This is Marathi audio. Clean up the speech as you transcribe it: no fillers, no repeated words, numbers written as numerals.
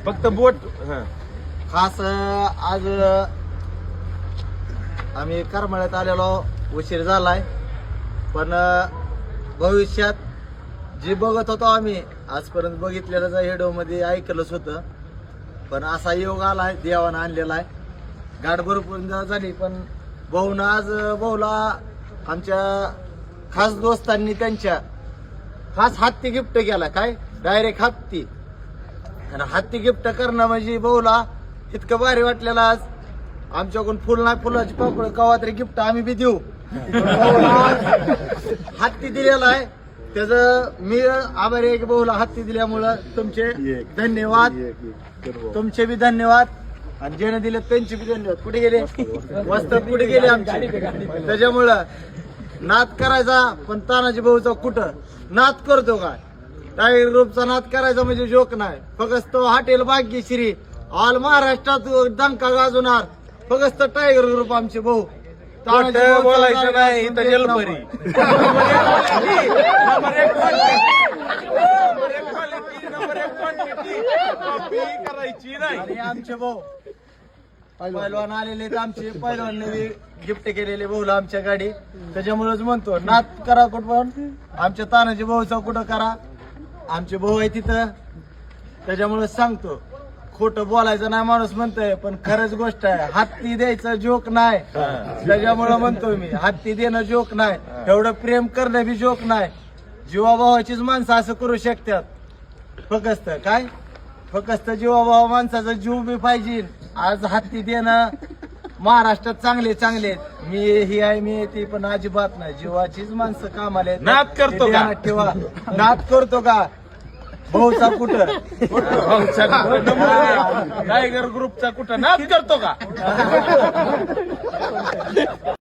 फक्त बोट खास आज आम्ही करमाळ्यात आलेलो उशीर झालाय, पण भविष्यात जे बघत होतो आम्ही आजपर्यंत बघितलेलं व्हिडिओ मध्ये ऐकलंच होतं, पण असा योग आलाय देवानं आणलेला आहे. गाठ भरपूर झाली, पण भाऊनं आज भाऊला आमच्या खास दोस्तांनी त्यांच्या खास हत्ती गिफ्ट केला. काय डायरेक्ट हत्ती, आणि हत्ती गिफ्ट करणं म्हणजे भाऊला इतकं भारी वाटलेलं. आज आमच्याकडून फुल नाही फुलाची पाकळ कवा तरी गिफ्ट आम्ही बी देऊ. हत्ती दिलेला आहे, त्याचं मी आभारी आहे की भाऊला हत्ती दिल्यामुळं. तुमचे धन्यवाद, तुमचे बी धन्यवाद, आणि ज्याने दिले त्यांचे बी धन्यवाद. कुठे गेले वस्तात, कुठे गेले आमचे? त्याच्यामुळं नाद करायचा, पण तानाजी भाऊचा कुठं नाद करतो काय? टायगर ग्रुपचा नाद करायचा म्हणजे जोक नाही. फक्त तो हॉटेल भाग्यश्री ऑल महाराष्ट्रात डंका गाजवणार फक्त टायगर ग्रुप आमचे भाऊ. बोलायचं नाही इथं जलपरी. करायची नाही. आणि आमचे भाऊ पैलवान आलेले आहेत, आमचे पैलवानने गिफ्ट केलेले भाऊला आमच्या गाडी. त्याच्यामुळेच म्हणतो नाद करा कुठं, पण आमच्या तानाजी भाऊचा कुठं करा. आमचे भाऊ आहे तिथं, त्याच्यामुळे सांगतो. खोटं बोलायचं नाही माणूस म्हणतोय, पण खरंच गोष्ट आहे. हत्ती द्यायचं जोक नाही, त्याच्यामुळं म्हणतोय मी हत्ती देणं जोक नाही, एवढं प्रेम करणं बी जोक नाही. जीवाभावाचीच माणसं असं करू शकतात. फक्त काय, फक्त जीवाभावा माणसाचा जीव बी पाहिजे. आज हत्ती देणं महाराष्ट्रात चांगले चांगले आहेत. मी ही आहे मी ती, पण अजिबात नाही. जीवाचीच माणसं कामाला आहेत. नाद करतो का? ध्यानात ठेवा. नाद करतो का भाऊचा कुठं? टायगर ग्रुपचा कुठं नाद करतो का?